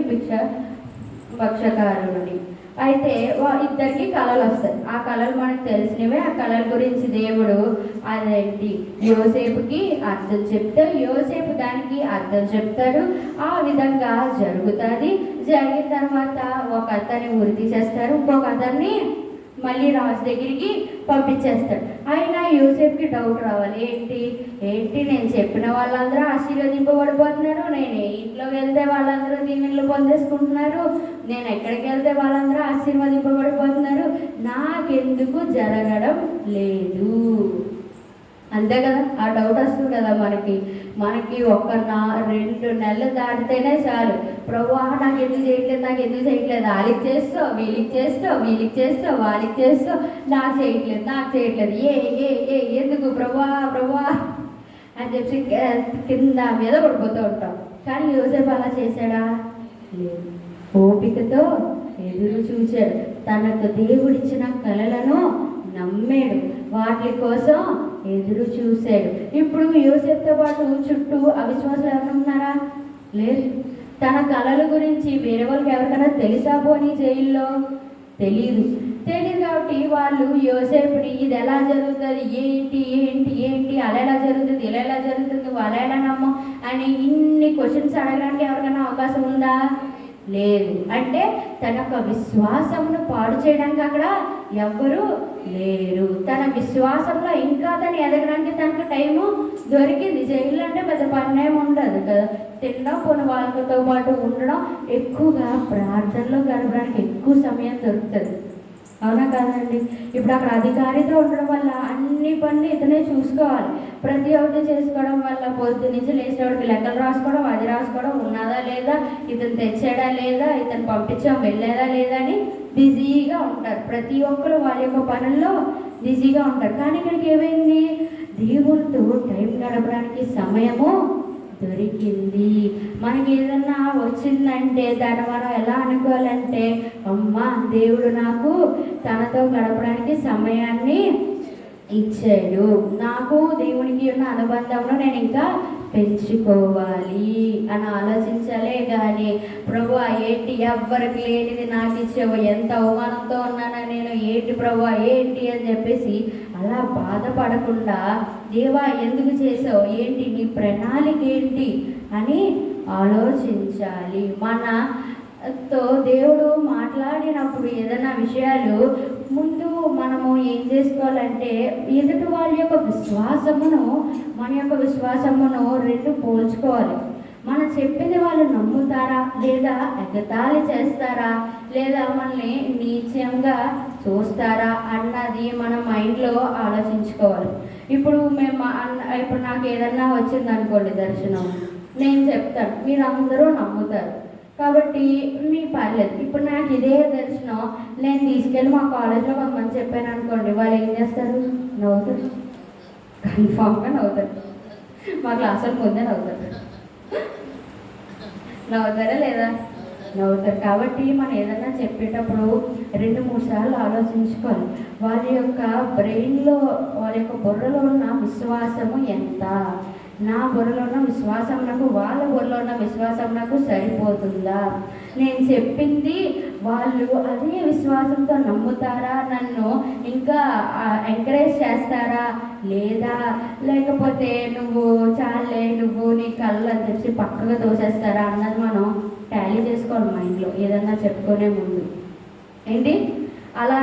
భక్షకారుడిని. అయితే ఇద్దరికి కళలు వస్తాయి. ఆ కళలు మనకు తెలిసినవే. ఆ కళల గురించి దేవుడు అదేంటి యోసేపుకి అర్థం చెప్తే యోసేపు దానికి అర్థం చెప్తాడు. ఆ విధంగా జరుగుతుంది. జరిగిన తర్వాత ఒక అతన్ని ఉరి తీసేస్తారు, ఇంకొక అతన్ని మళ్ళీ రాజు దగ్గరికి పంపించేస్తాడు. అయినా యోసేపుకి డౌట్ రావాలి, ఏంటి నేను చెప్పిన వాళ్ళందరూ ఆశీర్వదింపబడిపోతున్నారు, నేను ఇంట్లోకి వెళ్తే వాళ్ళందరూ దీవెనలు పొందేసుకుంటున్నారు, నేను ఎక్కడికి వెళ్తే వాళ్ళందరూ ఆశీర్వదింపబడిపోతున్నారు, నాకెందుకు జరగడం లేదు? అంతే కదా, ఆ డౌట్ వస్తుంది కదా మనకి ఒక 2 నెలలు దాటితేనే చాలు, ప్రభువా నాకు ఎందుకు చేయట్లేదు, వాళ్ళకి చేస్తావు, వీళ్ళకి చేస్తావు, వాళ్ళకి చేస్తావు, నాకు చేయట్లేదు, ఎందుకు ప్రభువా అని చెప్పి కింద మీద పడిపోతూ ఉంటాం. కానీ యోసేపు అలా చేశాడా? లేదు. ఓపికతో ఎదురు చూశాడు. తనకు దేవుడిచ్చిన కలలను నమ్మాడు, వాటి కోసం ఎదురు చూశాడు. ఇప్పుడు యోసేపుతో పాటు చుట్టూ అవిశ్వాసులు ఎవరైనా ఉన్నారా? లేదు. తన కళల గురించి వేరే వాళ్ళకి ఎవరికైనా తెలుసా? పోనీ జైల్లో తెలియదు కాబట్టి వాళ్ళు యోసేపుని ఇది ఎలా జరుగుతుంది, ఏంటి ఏంటి ఏంటి అలా ఎలా జరుగుతుంది, ఇలా ఎలా జరుగుతుంది, వాళ్ళ ఎలా నమ్మం అని ఇన్ని క్వశ్చన్స్ అడగడానికి ఎవరికైనా అవకాశం ఉందా? లేదు. అంటే తన యొక్క విశ్వాసమును పాడు చేయడానికి అక్కడ ఎవ్వరూ లేరు. తన విశ్వాసంలో ఇంకా తను ఎదగడానికి తనకు టైము దొరికింది. జైలు అంటే పెద్ద పనేం ఉండదు కదా, తినడం పోని వాళ్ళతో పాటు ఉండడం, ఎక్కువగా ప్రార్థనలో గడపడానికి ఎక్కువ సమయం దొరుకుతుంది. అవునా కాదండి? ఇప్పుడు అక్కడ అధికారితో ఉండడం వల్ల అన్ని పనులు ఇతనే చూసుకోవాలి. ప్రతి ఒక్కటి చేసుకోవడం వల్ల పొద్దు నుంచి లేచేవాడికి లెక్కలు రాసుకోవడం, అది రాసుకోవడం, ఉన్నదా లేదా, ఇతను తెచ్చాడా లేదా, ఇతను పంపించాం వెళ్ళేదా లేదా అని బిజీగా ఉంటారు. ప్రతి ఒక్కరు వాళ్ళ యొక్క పనుల్లో బిజీగా ఉంటారు. కానీ ఇక్కడికి ఏమైంది? దేవుడితో టైం గడపడానికి సమయము దొరికింది. మనకి ఏదన్నా వచ్చిందంటే దాన్ని మనం ఎలా అనుకోవాలంటే, అమ్మా దేవుడు నాకు తనతో గడపడానికి సమయాన్ని ఇచ్చాడు, నాకు దేవునికి ఉన్న అనుబంధంలో నేను ఇంకా పెంచుకోవాలి అని ఆలోచించాలే కానీ ప్రభు ఏంటి ఎవ్వరికి లేనిది నాకు ఇచ్చావు, ఎంత అవమానంతో ఉన్నానా నేను, ఏంటి ప్రభు ఏంటి అని చెప్పేసి అలా బాధపడకుండా దేవా ఎందుకు చేసావు, ఏంటి నీ ప్రణాళిక ఏంటి అని ఆలోచించాలి. మనతో దేవుడు మాట్లాడినప్పుడు ఏదైనా విషయాలు ముందు మనము ఏం చేసుకోవాలంటే ఎదుటి వాళ్ళ యొక్క విశ్వాసమును మన యొక్క విశ్వాసమును రెండు పోల్చుకోవాలి. మనం చెప్పింది వాళ్ళు నమ్ముతారా లేదా, ఎగతాళి చేస్తారా లేదా, మనల్ని నీచంగా చూస్తారా అన్నది మన మైండ్లో ఆలోచించుకోవాలి. ఇప్పుడు ఇప్పుడు నాకు ఏదన్నా వచ్చింది అనుకోండి దర్శనం, నేను చెప్తాను, మీరు అందరూ నమ్ముతారు కాబట్టి మీ పర్లేదు. ఇప్పుడు నాకు ఇదే దర్శనం నేను తీసుకెళ్ళి మా కాలేజ్లో కొంతమంది చెప్పాను అనుకోండి, వాళ్ళు ఏం చేస్తారు? నవ్వుతారు, కన్ఫామ్గా నవ్వుతారు. మా క్లాసుల ముందే నవ్వుతారు. నవ్వుతారా లేదా? నవ్వుతారు. కాబట్టి మనం ఏదైనా చెప్పేటప్పుడు 2-3 సార్లు ఆలోచించుకోవాలి. వారి యొక్క బ్రెయిన్లో, వారి యొక్క బుర్రలో ఉన్న విశ్వాసము ఎంత, నా బుర్రలో ఉన్న విశ్వాసం నాకు వాళ్ళ బుర్రలో ఉన్న విశ్వాసం నాకు సరిపోతుందా, నేను చెప్పింది వాళ్ళు అదే విశ్వాసంతో నమ్ముతారా, నన్ను ఇంకా ఎంకరేజ్ చేస్తారా లేదా, లేకపోతే నువ్వు చాలే నువ్వు నీ కళ్ళు అని చెప్పి పక్కగా తోసేస్తారా అన్నది మనం టాలీ చేసుకోవాలి మైండ్లో ఏదన్నా చెప్పుకునే ముందు. ఏంటి అలా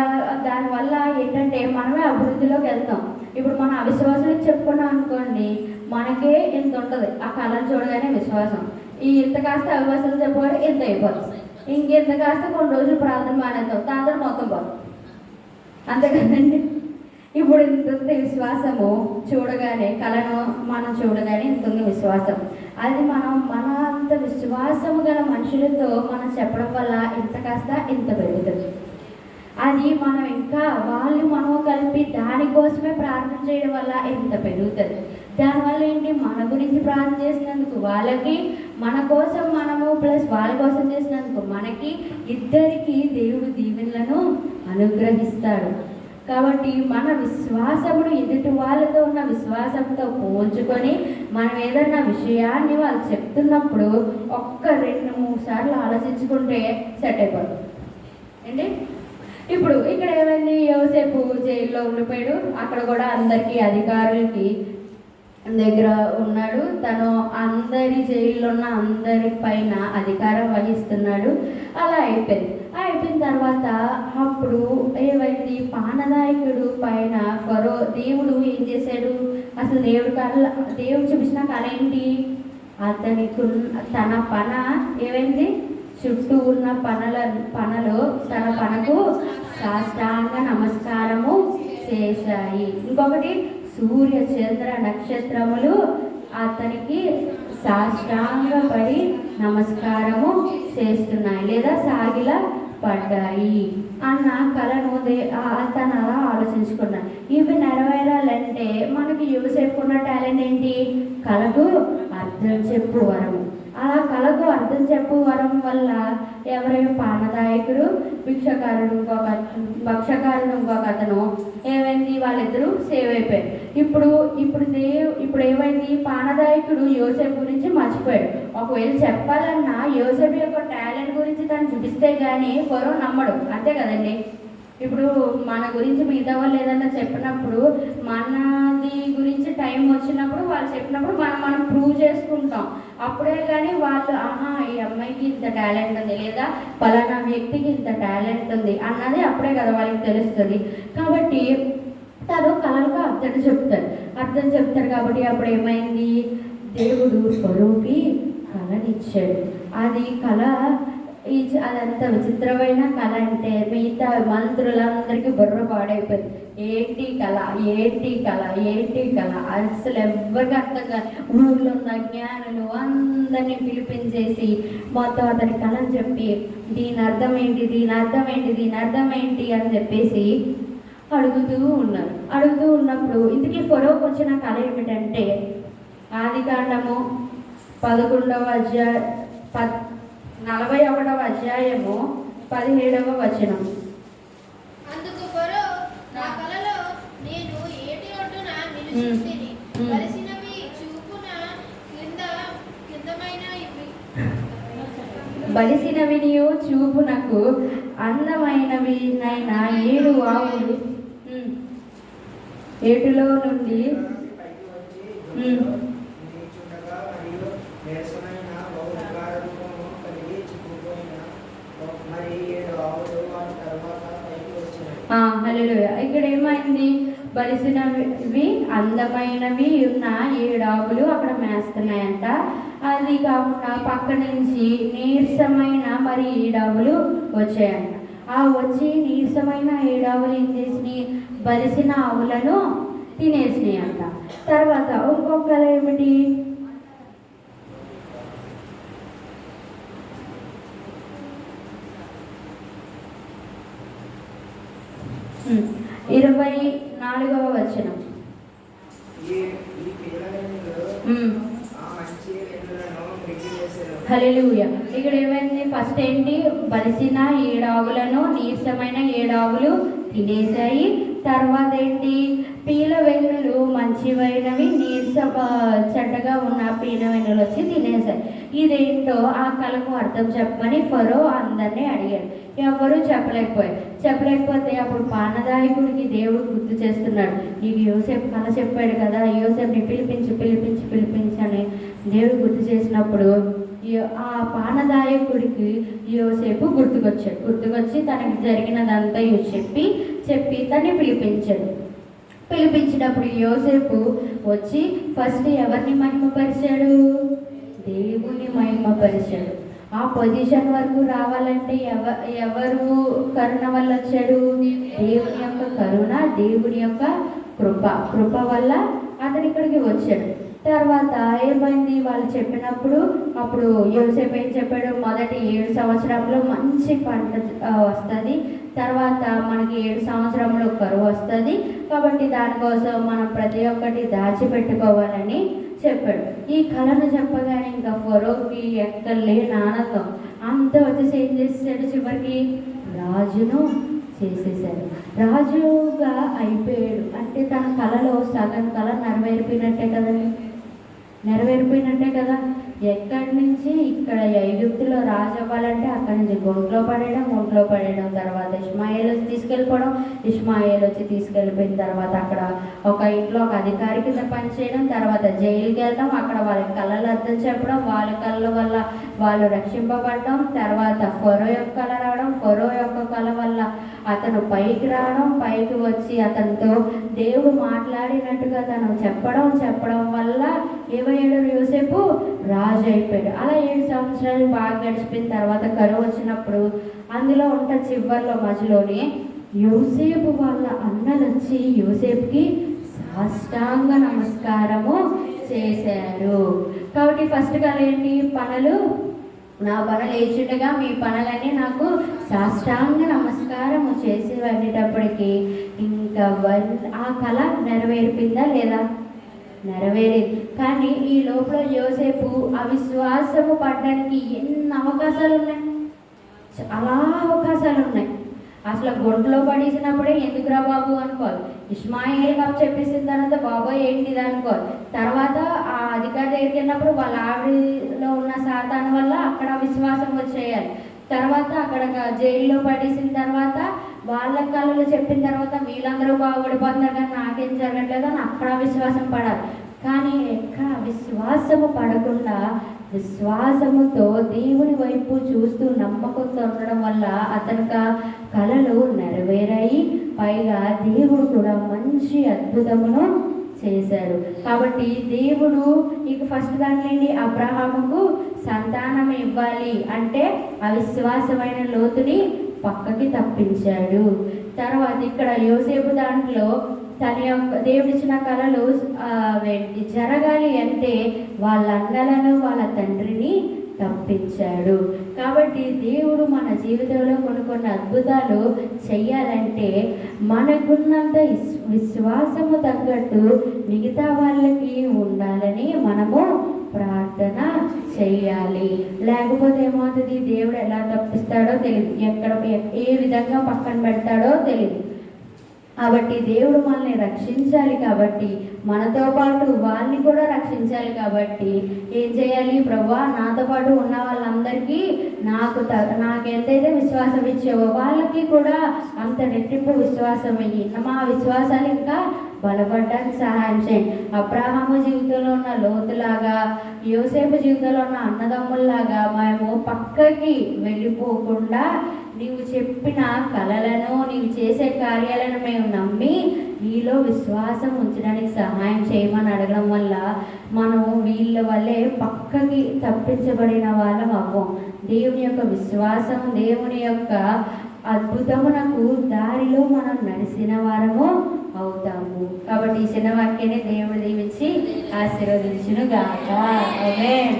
దానివల్ల ఏంటంటే మనమే అభివృద్ధిలోకి వెళ్తాం. ఇప్పుడు మనం అవిశ్వాసాలకు చెప్పుకున్నాం అనుకోండి, మనకే ఇంత ఉంటుంది, ఆ కళను చూడగానే విశ్వాసం, ఈ ఇంత కాస్త అవిశ్వాసాలు చెప్పుకోవడం ఇంత అయిపోతుంది, ఇంకెంత కాస్త కొన్ని రోజులు ప్రార్థన మానేద్దాం, దాంతో మొత్తం పోతాం. అంతే కదండి? ఇప్పుడు ఇంత విశ్వాసము చూడగానే, కళను మనం చూడగానే ఇంత విశ్వాసం, అది మనం మన అంత విశ్వాసము గల మనుషులతో మనం చెప్పడం వల్ల ఇంత కాస్త ఇంత పెరుగుతుంది. అది మనం ఇంకా వాళ్ళు మనం కలిపి దానికోసమే ప్రార్థన చేయడం వల్ల ఎంత పెరుగుతుంది. దానివల్ల ఏంటి, మన గురించి ప్రార్థన చేసినందుకు వాళ్ళకి, మన కోసం మనము ప్లస్ వాళ్ళ కోసం చేసినందుకు మనకి, ఇద్దరికి దేవుడు దీవెనలను అనుగ్రహిస్తాడు. కాబట్టి మన విశ్వాసమును ఎదుటి వాళ్ళతో ఉన్న విశ్వాసంతో పోల్చుకొని మనం ఏదన్నా విషయాన్ని వాళ్ళు చెప్తున్నప్పుడు ఒక్క 2-3 సార్లు ఆలోచించుకుంటే సెట్ అయిపోతుంది. ఏంటి ఇప్పుడు ఇక్కడ ఏమైంది, యోసేపు జైల్లో ఉండిపోయాడు, అక్కడ కూడా అందరికీ అధికారులకి దగ్గర ఉన్నాడు, తను అందరి జైల్లో ఉన్న అందరి పైన అధికారం వహిస్తున్నాడు. అలా అయిపోయిన తర్వాత అప్పుడు ఏమైంది, పానదాయకుడు పైన ఫరో దేవుడు ఏం చేశాడు, అసలు దేవుడు చూపించిన కళ ఏంటి, అతనికి తన పన ఏమైంది, చుట్టూ ఉన్న పనలు తన పనకు సాష్టాంగ నమస్కారము చేశాయి. ఇంకొకటి సూర్య చంద్ర నక్షత్రములు అతనికి సాష్టాంగపడి నమస్కారము చేస్తున్నాయి లేదా సాగిల పడ్డాయి అన్న కళను తను అలా ఆలోచించుకున్నాను. ఇవి నెరవేరాలంటే మనకి యోసేపుకున్న టాలెంట్ ఏంటి, కళకు అర్థం చెప్పు వరము. అలా కళకు అర్థం చెప్పు వరం వల్ల ఎవరైనా పానదాయకుడు భక్షకారుడు ఇంకొక అతను ఏమైంది, వాళ్ళిద్దరూ సేవ్ అయిపోయారు. ఇప్పుడు ఏమైంది, పానదాయకుడు యోసేపు గురించి మర్చిపోయాడు. ఒకవేళ చెప్పాలన్నా యోసేపు యొక్క టాలెంట్ గురించి తను చూపిస్తే కానీ ఫరో నమ్మడు, అంతే కదండి. ఇప్పుడు మన గురించి మిగతా వాళ్ళు ఏదన్నా చెప్పినప్పుడు, మనది గురించి టైం వచ్చినప్పుడు వాళ్ళు చెప్పినప్పుడు మనం ప్రూవ్ చేసుకుంటాం. అప్పుడే కానీ వాళ్ళు ఆహా ఈ అమ్మాయికి ఇంత టాలెంట్ ఉంది, లేదా పలానా వ్యక్తికి ఇంత టాలెంట్ ఉంది అన్నది అప్పుడే కదా వాళ్ళకి తెలుస్తుంది. కాబట్టి తను కళలకు అర్థం చెప్తారు కాబట్టి అప్పుడు ఏమైంది, దేవుడు ఫరోకి కళనిచ్చాడు. అది కళ అదంత విచిత్రమైన కళ అంటే మిగతా మంత్రులందరికీ బుర్ర పాడైపోయింది. ఏంటి కళ అసలు ఎవరికి అర్థం కాదు. ఊళ్ళో ఉన్న జ్ఞానులు అందరినీ పిలిపించేసి మొత్తం అతని కళని చెప్పి దీని అర్థం ఏంటి అని చెప్పేసి అడుగుతూ ఉన్నప్పుడు ఇందుకీ ఫరోకి వచ్చిన కళ ఏమిటంటే, ఆదికాండము 11వ అధ్యాయం 41వ అధ్యాయము 17వ వచనం. అందుకు ఫరో, నా కలలో నేను ఏటి ఒడ్డున నిలుచుంటిని, బలిసినవి చూపున బలిసినవినియు చూపునకు అందమైనవినైన 7 ఆవులు ఏటిలో నుండి హల్లెలూయా. ఇక్కడ ఏమైంది, బలిసినవి అందమైనవి ఉన్న 7 ఆవులు అక్కడ మేస్తున్నాయంట. అది కాకుండా పక్క నుంచి నీరసమైన మరి 7 ఆవులు వచ్చాయంట. ఆ వచ్చి నీరసమైన 7 ఆవులు ఏం చేసినాయి, బలిసిన ఆవులను తినేసినాయి అంట. తర్వాత ఇంకొక ఏమిటి, 24వ వచనం. హల్లెలూయా. ఇక్కడ ఏమైంది, ఫస్ట్ ఏంటి, బలిసిన 7 ఆవులను నీరసమైన 7 ఆవులు తినేసాయి. తర్వాత ఏంటి, పీల వెన్నులు మంచివైనవి చెడ్డగా ఉన్న పీల వెన్నులు వచ్చి తినేసాయి. ఇదేంటో ఆ కళకు అర్థం చెప్పమని ఫరో అందరినీ అడిగాడు. ఎవరు చెప్పలేకపోతే అప్పుడు పానదాయకుడికి దేవుడు గుర్తు చేస్తున్నాడు. నీకు యోసేపు కళ చెప్పాడు కదా, యోసేపుని పిలిపించి అని దేవుడు గుర్తు చేసినప్పుడు ఆ పానదాయకుడికి యోసేపు గుర్తుకొచ్చి తనకి జరిగినదంతా చెప్పి తన్ని పిలిపించినప్పుడు యోసేపు వచ్చి ఫస్ట్ ఎవరిని మహిమపరిచాడు, దేవుని మహిమపరిచాడు. ఆ పొజిషన్ వరకు రావాలంటే ఎవరు కరుణ వల్ల వచ్చాడు, దేవుని యొక్క కరుణ, దేవుని యొక్క కృప వల్ల అతను ఇక్కడికి వచ్చాడు. తర్వాత ఏమైంది, వాళ్ళు చెప్పినప్పుడు అప్పుడు యోసేపు ఏం చెప్పాడు, మొదటి 7 సంవత్సరంలో మంచి పంట వస్తుంది, తర్వాత మనకి 7 సంవత్సరంలో కరువు వస్తుంది, కాబట్టి దానికోసం మనం ప్రతి ఒక్కటి దాచిపెట్టుకోవాలని చెప్పాడు. ఈ కళను చెప్పగానే ఇంకా ఫరోకి ఎక్కలేని ఆనందం అంతా వచ్చేసి ఏం చేసేసాడు, చివరికి రాజును చేసేసాడు, రాజుగా అయిపోయాడు. అంటే తన కళలో సగం కళ నెరవేరిపోయినట్టే కదా. ఎక్కడి నుంచి ఇక్కడ ఐగుప్తులో రాజు అవ్వాలంటే అక్కడి నుంచి గుంట్లో పడేయడం, తర్వాత ఇష్మాయేల్ వచ్చి తీసుకెళ్ళిపోయిన తర్వాత అక్కడ ఒక ఇంట్లో ఒక అధికారి కింద పనిచేయడం, తర్వాత జైలుకి వెళ్ళడం, అక్కడ వాళ్ళ కళలు అర్థం చెప్పడం, వాళ్ళ కళల వల్ల వాళ్ళు రక్షింపబడడం, తర్వాత ఫరో యొక్క కళ రావడం, ఫరో యొక్క కళ వల్ల అతను పైకి రావడం, పైకి వచ్చి అతనితో దేవుడు మాట్లాడినట్టుగా తను చెప్పడం వల్ల ఏమయ్యాడు, యోసేపు రాజు అయిపోయాడు. అలా 7 సంవత్సరాలు బాగా గడిచిపోయిన తర్వాత కరువు వచ్చినప్పుడు అందులో చివరిలో మధ్యలోనే యోసేపు వాళ్ళ అన్నలు వచ్చి యోసేపుకి సాష్టాంగ నమస్కారము చేశారు. కాబట్టి ఫస్ట్ కళ ఏంటి, నా పనులు వేచుండగా మీ పనులన్నీ నాకు సాష్టాంగ నమస్కారము చేసి వెళ్ళేటప్పటికి ఇంకా ఆ కళ నెరవేర్పిందా లేదా? నెరవేరేది. కానీ ఈ లోపల యోసేపు అవిశ్వాసము పడడానికి ఎన్ని అవకాశాలు ఉన్నాయి, చాలా అవకాశాలు ఉన్నాయి. అసలు గొంట్లో పడేసినప్పుడే ఎందుకురా బాబు అనుకోవాలి, ఇస్మాయిల్ కప్ చెప్పేసిన తర్వాత బాబోయ్ ఏంటిది అనుకోవాలి. తర్వాత ఆ అధికారి దగ్గరికి వెళ్ళినప్పుడు వాళ్ళ ఆవిడలో ఉన్న సాతాను వల్ల అక్కడ విశ్వాసం వచ్చేయాలి. తర్వాత అక్కడ జైల్లో పడేసిన తర్వాత వాళ్ళ కళలు చెప్పిన తర్వాత వీళ్ళందరూ బాగుపడిపోతున్నారు కానీ నాకేం జరగట్లేదు అని అక్కడ విశ్వాసం పడాలి. కానీ ఎక్కడ విశ్వాసము పడకుండా విశ్వాసముతో దేవుని వైపు చూస్తూ నమ్మకంతో ఉండడం వల్ల అతనికి కళలు నెరవేరాయి. పైగా దేవుడు కూడా మంచి అద్భుతమును చేశాడు. కాబట్టి దేవుడు ఇక ఫస్ట్ దానిలోండి అబ్రహాముకు సంతానం ఇవ్వాలి అంటే అవిశ్వాసమైన లోతుని పక్కకి తప్పించాడు. తర్వాత ఇక్కడ యోసేపు దాంట్లో తన యొక్క దేవుడిచ్చిన కళలు జరగాలి అంటే వాళ్ళ అన్నలను వాళ్ళ తండ్రిని తప్పించాడు. కాబట్టి దేవుడు మన జీవితంలో కొన్ని అద్భుతాలు చెయ్యాలంటే మనకున్నంత విశ్వాసము తగ్గట్టు మిగతా వాళ్ళకి ఉండాలని మనము ప్రార్థన చెయ్యాలి. లేకపోతే ఏమవుతుంది, దేవుడు ఎలా తప్పిస్తాడో తెలియదు, ఎక్కడ ఏ విధంగా పక్కన పెడతాడో తెలియదు. కాబట్టి దేవుడు మనల్ని రక్షించాలి. కాబట్టి మనతో పాటు వాళ్ళని కూడా రక్షించాలి. కాబట్టి ఏం చేయాలి, ప్రభువా నాతో పాటు ఉన్న వాళ్ళందరికీ నాకెంతైతే విశ్వాసం ఇచ్చావో వాళ్ళకి కూడా అంత రెట్టింపు విశ్వాసం ఇయ్యి, మా విశ్వాసాలు ఇంకా బలపడడానికి సహాయం చేయండి. అబ్రహాము జీవితంలో ఉన్న లోతులాగా యోసేపు జీవితంలో ఉన్న అన్నదమ్ముల్లాగా మేము పక్కకి వెళ్ళిపోకుండా నీవు చెప్పిన కలలను నీవు చేసే కార్యాలను మేము నమ్మి నీలో విశ్వాసం ఉంచడానికి సహాయం చేయమని అడగడం వల్ల మనం వీళ్ళ వల్లే పక్కకి తప్పించబడిన వాళ్ళం అవ్వం. దేవుని యొక్క విశ్వాసం, దేవుని యొక్క అద్భుతమునకు దారిలో మనం నడిచిన వారము అవుతాము. కాబట్టి ఈ చిన్న వాక్యాన్ని దేవుడు దీవించి ఆశీర్వదించును గాక. ఆమేన్.